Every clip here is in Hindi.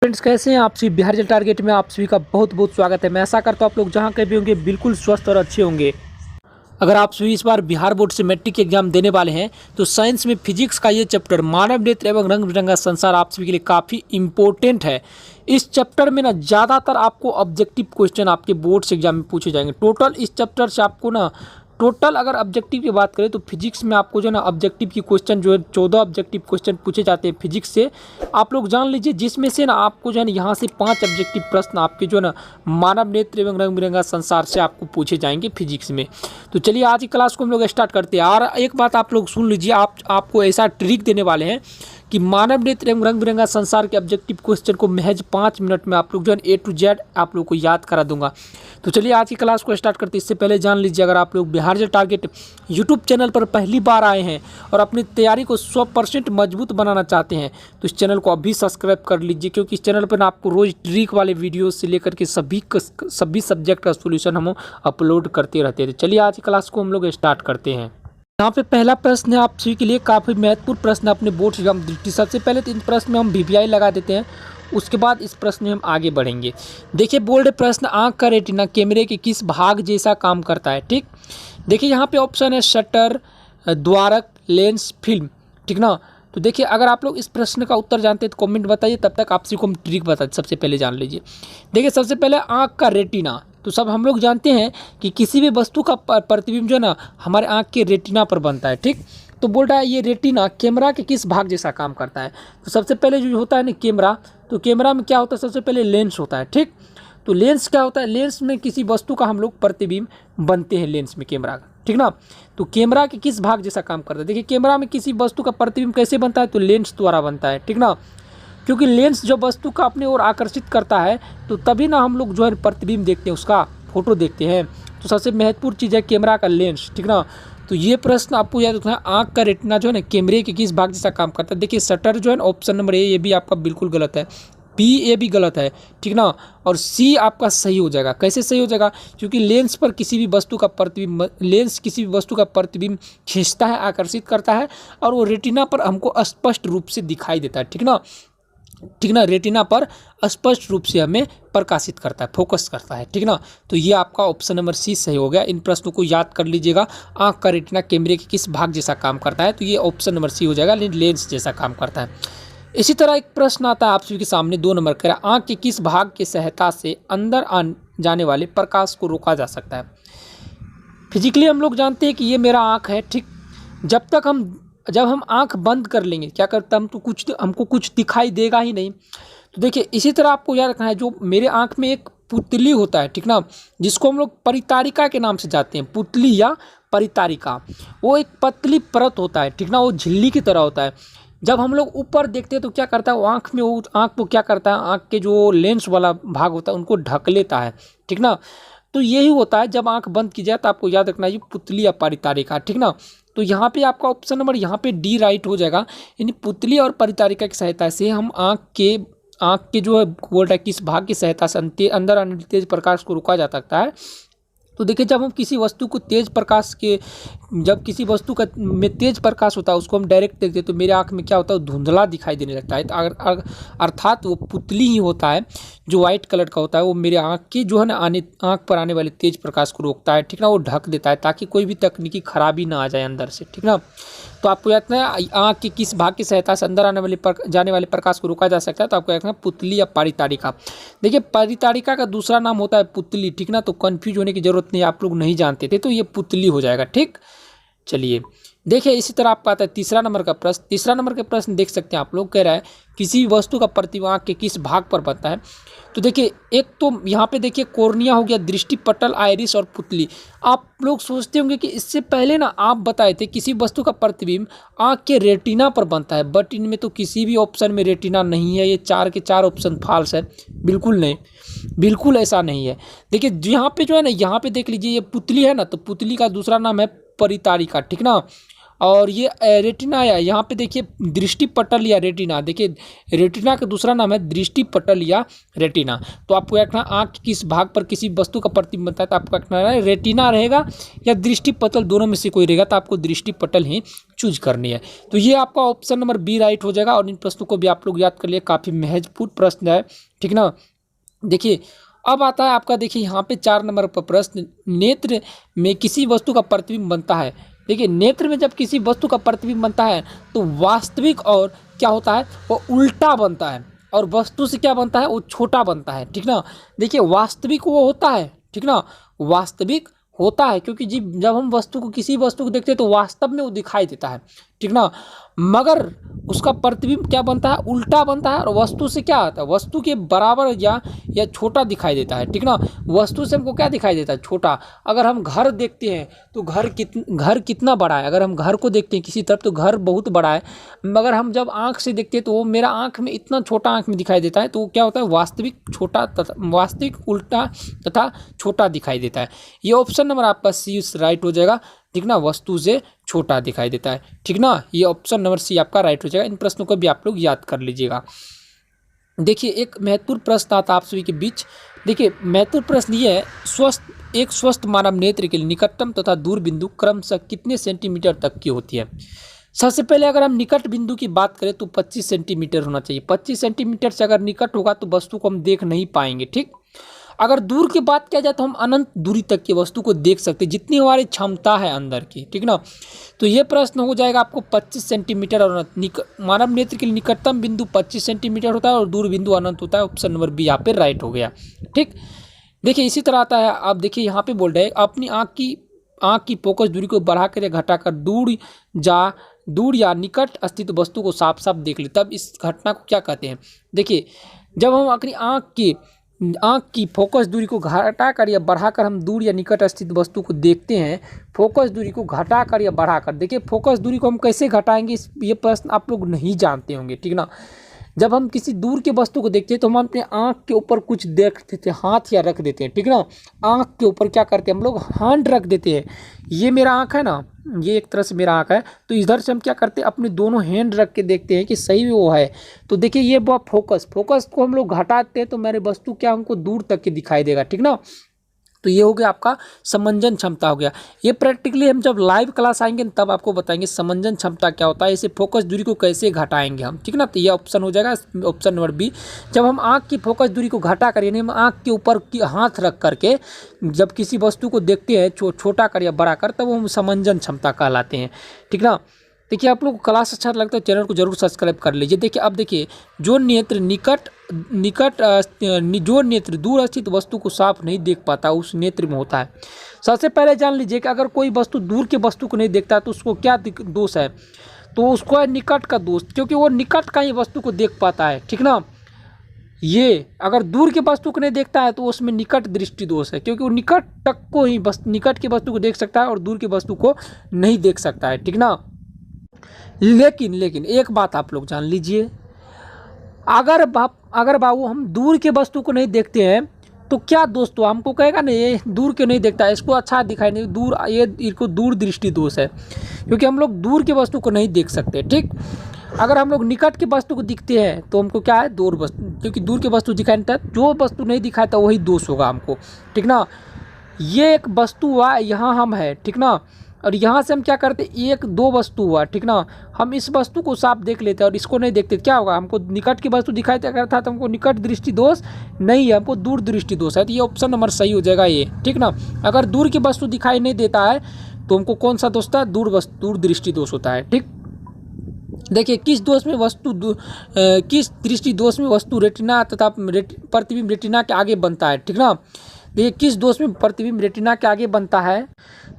फ्रेंड्स, कैसे हैं आप सभी। बिहार जल टारगेट में आप सभी का बहुत बहुत स्वागत है। मैं आशा करता हूँ आप लोग जहाँ कहीं भी होंगे बिल्कुल स्वस्थ और अच्छे होंगे। अगर आप सभी इस बार बिहार बोर्ड से मैट्रिक एग्जाम देने वाले हैं तो साइंस में फिजिक्स का ये चैप्टर मानव नेत्र एवं रंग बिरंगा संसार आप सभी के लिए काफ़ी इंपॉर्टेंट है। इस चैप्टर में ना ज़्यादातर आपको ऑब्जेक्टिव क्वेश्चन आपके बोर्ड से एग्जाम में पूछे जाएंगे। टोटल इस चैप्टर से आपको ना टोटल अगर ऑब्जेक्टिव की बात करें तो फिजिक्स में आपको जो है ना ऑब्जेक्टिव की क्वेश्चन जो है 14 ऑब्जेक्टिव क्वेश्चन पूछे जाते हैं फिजिक्स से। आप लोग जान लीजिए, जिसमें से ना आपको जो है ना यहाँ से 5 ऑब्जेक्टिव प्रश्न आपके जो है ना मानव नेत्र एवं रंग बिरंगा संसार से आपको पूछे जाएंगे फिजिक्स में। तो चलिए आज की क्लास को हम लोग स्टार्ट करते हैं। और एक बात आप लोग सुन लीजिए, आपको ऐसा ट्रिक देने वाले हैं कि मानव नेत्र एवं रंग बिरंगा संसार के ऑब्जेक्टिव क्वेश्चन को महज 5 मिनट में आप लोग जो है A to Z आप लोग को याद करा दूंगा। तो चलिए आज की क्लास को स्टार्ट करते हैं। इससे पहले जान लीजिए, अगर आप लोग बिहार जल टारगेट यूट्यूब चैनल पर पहली बार आए हैं और अपनी तैयारी को 100% मजबूत बनाना चाहते हैं तो इस चैनल को अभी सब्सक्राइब कर लीजिए, क्योंकि इस चैनल पर आपको रोज ट्रिक वाले वीडियो से लेकर के सभी सब्जेक्ट का सोल्यूशन हम अपलोड करते रहते हैं। तो चलिए आज की क्लास को हम लोग स्टार्ट करते हैं। यहाँ पे पहला प्रश्न है आप सभी के लिए काफ़ी महत्वपूर्ण प्रश्न अपने बोर्ड से हम दृष्टि। सबसे पहले तो इन प्रश्न में हम VVI लगा देते हैं, उसके बाद इस प्रश्न में हम आगे बढ़ेंगे। देखिए बोल्ड प्रश्न, आंख का रेटिना कैमरे के किस भाग जैसा काम करता है। ठीक, देखिए यहाँ पे ऑप्शन है शटर, द्वारक, लेंस, फिल्म। ठीक ना। तो देखिए अगर आप लोग इस प्रश्न का उत्तर जानते हैं तो कमेंट बताइए, तब तक आप सभी को हम ट्रिक बता। सबसे पहले जान लीजिए, देखिए सबसे पहले आँख का रेटिना, तो सब हम लोग जानते हैं कि किसी भी वस्तु का प्रतिबिंब जो है ना हमारे आँख के रेटिना पर बनता है। ठीक, तो बोल रहा है ये रेटिना कैमरा के किस भाग जैसा काम करता है। तो सबसे पहले जो होता है ना कैमरा, तो कैमरा में क्या होता है, सबसे पहले लेंस होता है। ठीक, तो लेंस क्या होता है, लेंस में किसी वस्तु का हम लोग प्रतिबिंब बनते हैं लेंस में कैमरा का। ठीक ना। तो कैमरा के किस भाग जैसा काम करता है, देखिए कैमरा में किसी वस्तु का प्रतिबिंब कैसे बनता है, तो लेंस द्वारा बनता है। ठीक ना, क्योंकि लेंस जब वस्तु का अपने ओर आकर्षित करता है तो तभी ना हम लोग जो है प्रतिबिंब देखते हैं, उसका फोटो देखते हैं। तो सबसे महत्वपूर्ण चीज़ है कैमरा का लेंस। ठीक ना। तो ये प्रश्न आपको याद रखना है, आँख का रेटिना जो है ना कैमरे के किस भाग जैसा काम करता है। देखिए शटर जो है ना ऑप्शन नंबर ए, ये भी आपका बिल्कुल गलत है। बी, ए भी गलत है। ठीक ना। और सी आपका सही हो जाएगा। कैसे सही हो जाएगा, क्योंकि लेंस पर किसी भी वस्तु का प्रतिबिंब, लेंस किसी भी वस्तु का प्रतिबिंब खींचता है, आकर्षित करता है, और वो रेटिना पर हमको स्पष्ट रूप से दिखाई देता है। ठीक ना। ठीक ना, रेटिना पर स्पष्ट रूप से हमें प्रकाशित करता है, फोकस करता है। ठीक ना। तो ये आपका ऑप्शन नंबर सी सही हो गया। इन प्रश्नों को याद कर लीजिएगा। आंख का रेटिना कैमरे के किस भाग जैसा काम करता है, तो ये ऑप्शन नंबर सी हो जाएगा, लेंस जैसा काम करता है। इसी तरह एक प्रश्न आता है आप सभी के सामने 2 नंबर का, आंख के किस भाग की सहायता से अंदर जाने वाले प्रकाश को रोका जा सकता है। फिजिकली हम लोग जानते हैं कि ये मेरा आँख है। ठीक, जब हम आंख बंद कर लेंगे क्या करता हम, तो हमको कुछ दिखाई देगा ही नहीं। तो देखिए इसी तरह आपको याद रखना है, जो मेरे आंख में एक पुतली होता है, ठीक ना, जिसको हम लोग परितारिका के नाम से जानते हैं, पुतली या परितारिका, वो एक पतली परत होता है। ठीक ना, वो झिल्ली की तरह होता है। जब हम लोग ऊपर देखते हैं तो क्या करता है, वो आँख को क्या करता है, आँख के जो लेंस वाला भाग होता है उनको ढक लेता है। ठीक ना। तो यही होता है जब आंख बंद की जाए, तो आपको याद रखना है ये पुतली या परितारिका। ठीक ना। तो यहाँ पे आपका ऑप्शन नंबर यहाँ पे डी राइट हो जाएगा। यानी पुतली और परितारिका की सहायता से हम आँख के जो है बोल रहा है किस भाग की सहायता से अंदर आने तेज प्रकाश को रोका जा सकता है। तो देखिए जब हम किसी वस्तु को जब किसी वस्तु का में तेज प्रकाश होता है, उसको हम डायरेक्ट देखते हैं तो मेरे आँख में क्या होता है, धुंधला दिखाई देने लगता है। तो अर्थात वो पुतली ही होता है जो वाइट कलर का होता है, वो मेरे आँख की जो है ना आँख पर आने वाले तेज प्रकाश को रोकता है। ठीक ना, वो ढक देता है ताकि कोई भी तकनीकी खराबी ना आ जाए अंदर से। ठीक ना। तो आपको याद रखना है आँख के किस भाग की सहायता से अंदर जाने वाले प्रकाश को रोका जा सकता है, तो आपको याद रखना पुतली या परितारिका। देखिए परितारिका का दूसरा नाम होता है पुतली। ठीक ना, तो कन्फ्यूज होने की जरूरत नहीं, आप लोग नहीं जानते थे तो ये पुतली हो जाएगा। ठीक, चलिए देखिए इसी तरह आपका आता है तीसरा नंबर का प्रश्न। तीसरा नंबर का प्रश्न देख सकते हैं आप लोग, कह रहा है किसी वस्तु का प्रतिबिंब आँख के किस भाग पर बनता है। तो देखिए एक तो यहाँ पे देखिए कोर्निया हो गया, दृष्टिपटल, आइरिस और पुतली। आप लोग सोचते होंगे कि इससे पहले ना आप बताए थे किसी वस्तु का प्रतिबिंब आँख के रेटिना पर बनता है, बट इनमें तो किसी भी ऑप्शन में रेटिना नहीं है। ये 4 के 4 ऑप्शन फॉल्स है, बिल्कुल नहीं, बिल्कुल ऐसा नहीं है। देखिए यहाँ पे जो है ना, यहाँ पे देख लीजिए ये पुतली है ना, तो पुतली का दूसरा नाम है परितारिका। ठीक ना। और ये रेटिना है, यहाँ पे देखिए दृष्टि पटल या रेटिना, देखिए रेटिना का दूसरा नाम है दृष्टि पटल या रेटिना। तो आपको रखना आँख किस भाग पर किसी वस्तु का प्रतिबिंब बनता है, तो आपको रखना है रेटिना रहेगा या दृष्टि पटल, दोनों में से कोई रहेगा, तो आपको दृष्टि पटल ही चूज करनी है। तो ये आपका ऑप्शन नंबर बी राइट हो जाएगा। और इन प्रश्नों को भी आप लोग याद कर लिए, काफ़ी महत्वपूर्ण प्रश्न है, ठीक ना। देखिए अब आता है आपका, देखिए यहाँ पे 4 नंबर पर प्रश्न, नेत्र में किसी वस्तु का प्रतिबिंब बनता है। देखिए नेत्र में जब किसी वस्तु का प्रतिबिंब बनता है तो वास्तविक और क्या होता है, वो उल्टा बनता है, और वस्तु से क्या बनता है, वो छोटा बनता है, ठीक ना। देखिए वास्तविक वो होता है, ठीक ना, वास्तविक होता है, क्योंकि जब हम वस्तु को किसी वस्तु को देखते हैं तो वास्तव में वो दिखाई देता है, ठीक ना, मगर उसका प्रतिबिंब क्या बनता है, उल्टा बनता है, और वस्तु से क्या आता है, वस्तु के बराबर या छोटा दिखाई देता है, ठीक ना। वस्तु से हमको क्या दिखाई देता है, छोटा। अगर हम घर देखते हैं तो घर कितना बड़ा है, अगर हम घर को देखते हैं किसी तरफ तो घर बहुत बड़ा है, मगर हम जब आँख से देखते हैं तो वो मेरा आँख में इतना छोटा आँख में दिखाई देता है, तो क्या होता है, वास्तविक छोटा तथा वास्तविक उल्टा तथा छोटा दिखाई देता है। ये ऑप्शन नंबर आपका सी राइट हो जाएगा, ठीक ना, वस्तु से छोटा दिखाई देता है, ठीक ना। ये ऑप्शन नंबर सी आपका राइट हो जाएगा। इन प्रश्नों को भी आप लोग याद कर लीजिएगा। देखिए एक महत्वपूर्ण प्रश्न आता आप सभी के बीच। देखिए महत्वपूर्ण प्रश्न ये है, एक स्वस्थ मानव नेत्र के लिए निकटतम तथा दूर बिंदु क्रमशः कितने सेंटीमीटर तक की होती है। सबसे पहले अगर हम निकट बिंदु की बात करें तो 25 सेंटीमीटर होना चाहिए। 25 सेंटीमीटर से अगर निकट होगा तो वस्तु को हम देख नहीं पाएंगे, ठीक। अगर दूर की बात किया जाए तो हम अनंत दूरी तक की वस्तु को देख सकते हैं, जितनी हमारी क्षमता है अंदर की, ठीक ना। तो ये प्रश्न हो जाएगा आपको 25 सेंटीमीटर, और मानव नेत्र के लिए निकटतम बिंदु 25 सेंटीमीटर होता है और दूर बिंदु अनंत होता है। ऑप्शन नंबर बी यहाँ पे राइट हो गया, ठीक। देखिए इसी तरह आता है, आप देखिए यहाँ पे बोल रहे हैं अपनी आँख की फोकस दूरी को बढ़ाकर या घटाकर दूर या निकट स्थित वस्तु को साफ साफ देख ले, तब इस घटना को क्या कहते हैं। देखिए जब हम अपनी आँख की फोकस दूरी को घटाकर या बढ़ाकर हम दूर या निकट स्थित वस्तु को देखते हैं, फोकस दूरी को घटाकर या बढ़ाकर। देखिए फोकस दूरी को हम कैसे घटाएंगे, ये प्रश्न आप लोग नहीं जानते होंगे, ठीक ना। जब हम किसी दूर के वस्तु को देखते हैं तो हम अपने आँख के ऊपर कुछ देख देते हैं, हाथ या रख देते हैं, ठीक ना। आँख के ऊपर क्या करते हैं हम लोग, हैंड रख देते हैं। ये मेरा आँख है ना, ये एक तरह से मेरा आँख है, तो इधर से हम क्या करते हैं, अपने दोनों हैंड रख के देखते हैं कि सही वो है। तो देखिए ये वो फोकस को हम लोग घटाते हैं तो मेरे वस्तु क्या हमको दूर तक के दिखाई देगा, ठीक ना। तो ये हो गया आपका समंजन क्षमता हो गया। ये प्रैक्टिकली हम जब लाइव क्लास आएंगे तब आपको बताएंगे समंजन क्षमता क्या होता है, इसे फोकस दूरी को कैसे घटाएंगे हम, ठीक ना। तो ये ऑप्शन हो जाएगा ऑप्शन नंबर बी। जब हम आँख की फोकस दूरी को घटा कर, यानी हम आँख के ऊपर हाथ रख करके जब किसी वस्तु को देखते हैं छोटा कर या बड़ा कर, तब वो हम समंजन क्षमता कहलाते हैं, ठीक ना। देखिए आप लोग को क्लास अच्छा लगता है चैनल को जरूर सब्सक्राइब कर लीजिए। देखिए अब देखिए जो नेत्र दूर स्थित वस्तु को साफ नहीं देख पाता उस नेत्र में होता है। सबसे पहले जान लीजिए कि अगर कोई वस्तु दूर के वस्तु को नहीं देखता तो उसको क्या दोष है, तो उसको है निकट का दोष, क्योंकि वो निकट का ही वस्तु को देख पाता है, ठीक ना। ये अगर दूर के वस्तु को नहीं देखता है तो उसमें निकट दृष्टि दोष है, क्योंकि वो निकट तक को ही निकट के वस्तु को देख सकता है और दूर के वस्तु को नहीं देख सकता है, ठीक ना। लेकिन एक बात आप लोग जान लीजिए, अगर बाबू हम दूर के वस्तु को नहीं देखते हैं तो क्या दोस्तों हमको कहेगा ना ये दूर के नहीं देखता है, इसको अच्छा दिखाई नहीं, दूर ये इनको दूर दृष्टि दोष है, क्योंकि हम लोग दूर के वस्तु को नहीं देख सकते, ठीक। अगर हम लोग निकट के वस्तु को दिखते हैं तो हमको क्या है, दूर वस्तु, क्योंकि दूर के वस्तु दिखाई नहीं देता, जो वस्तु नहीं दिखाता वही दोष होगा हमको, ठीक ना। ये एक वस्तु हुआ, यहाँ हम है, ठीक ना, और यहाँ से हम क्या करते, एक दो वस्तु हुआ, ठीक ना। हम इस वस्तु को साफ देख लेते हैं और इसको नहीं देखते, क्या होगा, हमको निकट की वस्तु दिखाई देता था तो हमको निकट दृष्टि दोष नहीं है, हमको दूर दृष्टि दोष है। तो ये ऑप्शन नंबर सही हो जाएगा ये, ठीक ना। अगर दूर की वस्तु दिखाई नहीं देता है तो हमको कौन सा दोष था, दूर दृष्टि दोष होता है, ठीक। देखिए किस दृष्टि दोष में वस्तु रेटिना तथा प्रतिबिंब रेटिना के आगे बनता है, ठीक ना। देखिए किस दोष में प्रतिबिंब रेटिना के आगे बनता है,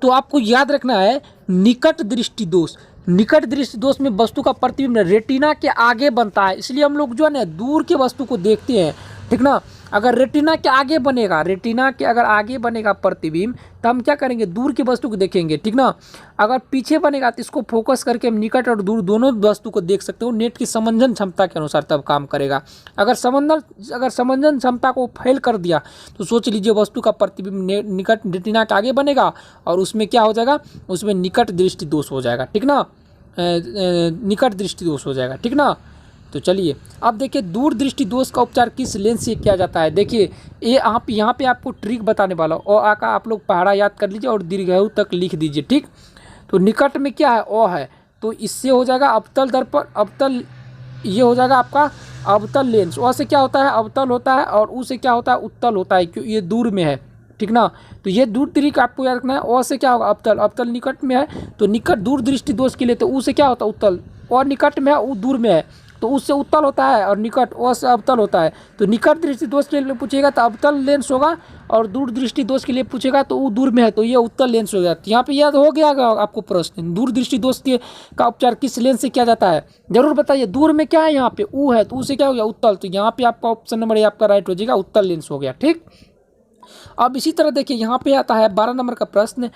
तो आपको याद रखना है निकट दृष्टि दोष। निकट दृष्टि दोष में वस्तु का प्रतिबिंब रेटिना के आगे बनता है, इसलिए हम लोग जो है ना दूर के वस्तु को देखते हैं ठीक ना। अगर रेटिना के आगे बनेगा, रेटिना के अगर आगे बनेगा प्रतिबिंब, तो हम क्या करेंगे, दूर की वस्तु को देखेंगे, ठीक ना। अगर पीछे बनेगा तो इसको फोकस करके हम निकट और दूर दोनों वस्तु को देख सकते हो। नेट की समंजन क्षमता के अनुसार तब काम करेगा। अगर समंजन क्षमता को फेल कर दिया तो सोच लीजिए वस्तु का प्रतिबिंब निकट रेटिना के आगे बनेगा और उसमें क्या हो जाएगा, उसमें निकट दृष्टि दोष हो जाएगा, ठीक ना। निकट दृष्टि दोष हो जाएगा, ठीक ना। तो चलिए अब देखिए दूर दृष्टि दोष का उपचार किस लेंस से किया जाता है। देखिए ये आप यहाँ पे आपको ट्रिक बताने वाला हूँ। और आका आप लोग पहाड़ा याद कर लीजिए और दीर्घायु तक लिख दीजिए, ठीक। तो निकट में क्या है, ओ है, तो इससे हो जाएगा अवतल दर्पण, अवतल, ये हो जाएगा आपका अवतल लेंस। ओ से क्या होता है, अवतल होता है, और ऊ से क्या होता है, उत्तल होता है, क्यों ये दूर में है, ठीक ना। तो ये दूर तरीका आपको याद रखना है। ओ से क्या होगा, अवतल, अवतल निकट में है, तो निकट दूर दृष्टि दोष के लिए तो ऊ से क्या होता है, उत्तल, और निकट में है, ऊ दूर में है, तो उससे उत्तल होता है, और निकट ओ से अवतल होता है। तो निकट दृष्टि दोष के लिए पूछेगा तो अवतल लेंस होगा, और दूर दृष्टि दोष के लिए पूछेगा तो वो दूर में है, तो ये उत्तल लेंस हो जाता है। यहाँ पे याद हो गया आपको प्रश्न, दूर दृष्टि दोष का उपचार किस लेंस से किया जाता है, जरूर बताइए। दूर में क्या है, यहाँ पे ऊ है, तो ऊ से क्या हो गया, उत्तल, तो यहाँ पे आपका ऑप्शन नंबर आपका राइट हो जाएगा, उत्तल लेंस हो गया, ठीक। अब इसी तरह देखिए यहाँ पे आता है 12 नंबर का प्रश्न,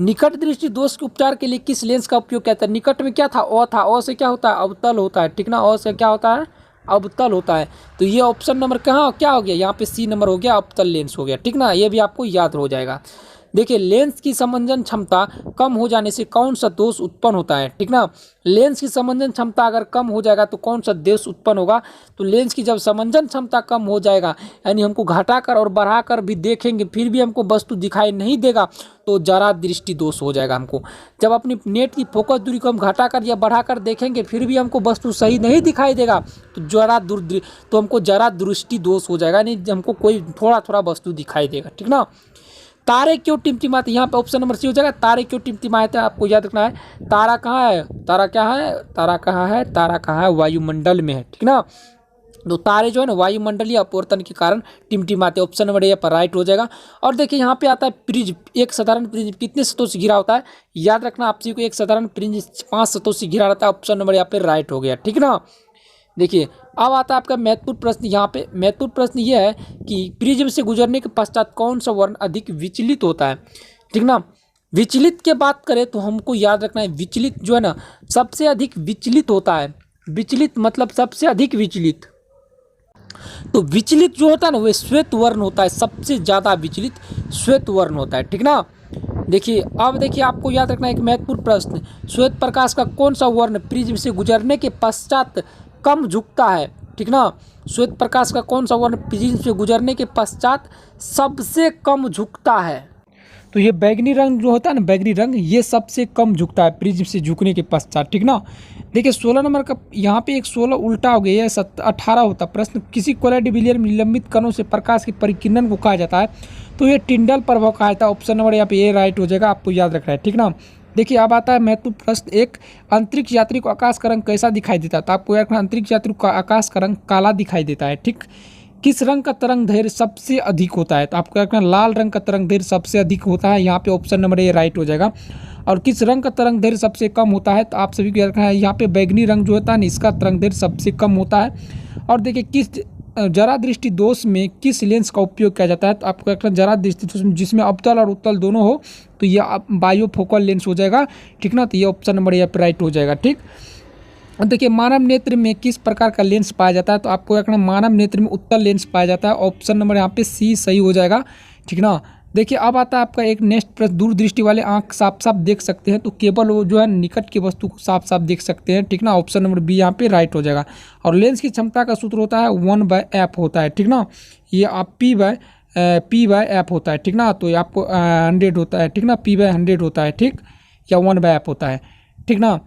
निकट दृष्टि दोष के उपचार के लिए किस लेंस का उपयोग किया जाता है। निकट में क्या था, ओ था, ओ से क्या होता है, अवतल होता है, ठीक ना। ओ से क्या होता है, अवतल होता है। तो ये ऑप्शन नंबर कहाँ क्या हो गया, यहाँ पे सी नंबर हो गया, अवतल लेंस हो गया, ठीक ना। ये भी आपको याद हो जाएगा। देखिए लेंस की समंजन क्षमता कम हो जाने से कौन सा दोष उत्पन्न होता है, ठीक ना। लेंस की समंजन क्षमता अगर कम हो जाएगा तो कौन सा दोष उत्पन्न होगा, तो लेंस की जब समंजन क्षमता कम हो जाएगा, यानी हमको घटाकर और बढ़ाकर भी देखेंगे फिर भी हमको वस्तु दिखाई नहीं देगा, तो जरा दृष्टि दोष हो जाएगा हमको। जब अपनी नेट की फोकस दूरी को हम घटाकर या बढ़ाकर देखेंगे फिर भी हमको वस्तु सही नहीं दिखाई देगा, तो हमको जरा दृष्टि दोष हो जाएगा, यानी हमको कोई थोड़ा थोड़ा वस्तु दिखाई देगा, ठीक ना। तारे क्यों टिमटिमाते, यहाँ पे ऑप्शन नंबर सी हो जाएगा, तारे क्यों टिमटिमाते, आपको याद रखना है। तारा कहाँ है, तारा क्या है, तारा कहाँ है, तारा कहाँ है, वायुमंडल में है, ठीक ना। तो तारे जो है ना वायुमंडलीय अपवर्तन के कारण टिमटिमाते, ऑप्शन नंबर ए पर राइट हो जाएगा। और देखिए यहाँ पे आता है प्रिज्म, एक साधारण प्रिज्म कितने सतहों से घिरा होता है, याद रखना आप सभी को, एक साधारण प्रिज्म 5 सतहों से घिरा रहता है, ऑप्शन नंबर यहाँ पे राइट हो गया, ठीक ना। देखिए अब आता है आपका महत्वपूर्ण प्रश्न। यहाँ पे महत्वपूर्ण प्रश्न ये है कि प्रिज्म से गुजरने के पश्चात कौन सा वर्ण अधिक विचलित होता है, ठीक ना। विचलित के बात करें तो हमको याद रखना है, विचलित जो है ना सबसे अधिक विचलित होता है। विचलित मतलब सबसे अधिक विचलित, तो विचलित जो होता है ना वह श्वेत वर्ण होता है, सबसे ज्यादा विचलित श्वेत वर्ण होता है, ठीक ना। देखिए अब देखिए आपको याद रखना है एक महत्वपूर्ण प्रश्न, श्वेत प्रकाश का कौन सा वर्ण प्रिज्म से गुजरने के पश्चात कम झुकता है, ठीक ना। श्वेत प्रकाश का कौन सा वर्ण प्रिज्म से गुजरने के पश्चात सबसे कम झुकता है, तो ये बैगनी रंग जो होता है ना, बैगनी रंग, ये सबसे कम झुकता है प्रिज्म से झुकने के पश्चात, ठीक ना। देखिए 16 नंबर का यहाँ पे एक 16 उल्टा हो गया है, 18 होता प्रश्न, किसी कोलॉइड विलयन में निलंबित कणों से प्रकाश के परिकिरण को कहा जाता है, तो ये टिंडल प्रभाव कहा जाता है, ऑप्शन नंबर यहाँ पे ये राइट हो जाएगा, आपको याद रखना है, ठीक ना। देखिए अब आता है महत्वपूर्ण प्रश्न, एक अंतरिक्ष यात्री को आकाश का रंग कैसा दिखाई देता है, तो आपको याद रखना अंतरिक्ष यात्री को आकाश का रंग काला दिखाई देता है, ठीक। किस रंग का तरंग दैर्घ्य सबसे अधिक होता है, तो आपको याद रखना लाल रंग का तरंग दैर्घ्य सबसे अधिक होता है, यहाँ पे ऑप्शन नंबर ए राइट हो जाएगा। और किस रंग का तरंग दैर्घ्य सबसे कम होता है, तो आप सभी को याद रखना है यहाँ पे बैगनी रंग जो होता है ना इसका तरंग दैर्घ्य सबसे कम होता है। और देखिए किस जरा दृष्टि दोष में किस लेंस का उपयोग किया जाता है, तो आपको रखना जरा दृष्टि दोष में जिसमें अवतल और उत्तल दोनों हो, तो ये बायोफोकल लेंस हो जाएगा, ठीक ना। तो ये ऑप्शन नंबर यहाँ पे राइट हो जाएगा, ठीक। देखिए मानव नेत्र में किस प्रकार का लेंस पाया जाता है, तो आपको रखना मानव नेत्र में उत्तल लेंस पाया जाता है, ऑप्शन नंबर यहाँ पे सी सही हो जाएगा, ठीक ना। देखिए अब आता है आपका एक नेक्स्ट प्रश्न, दूरदृष्टि वाले आंख साफ साफ देख सकते हैं, तो केवल वो जो है निकट की वस्तु को साफ साफ देख सकते हैं, ठीक ना। ऑप्शन नंबर बी यहाँ पे राइट हो जाएगा। और लेंस की क्षमता का सूत्र होता है 1/f होता है, ठीक ना। ये आप p/f होता है, ठीक ना। तो ये आपको 100 होता है, ठीक ना, p/100 होता है, ठीक, या 1/f होता है, ठीक ना।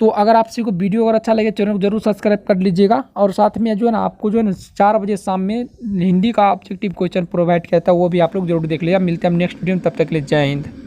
तो अगर आप सभी को वीडियो अगर अच्छा लगे चैनल को जरूर सब्सक्राइब कर लीजिएगा। और साथ में जो है ना आपको जो है ना 4 बजे शाम में हिंदी का ऑब्जेक्टिव क्वेश्चन प्रोवाइड किया था, वो भी आप लोग जरूर देख लीजिएगा। मिलते हैं हम नेक्स्ट वीडियो में, तब तक के लिए जय हिंद।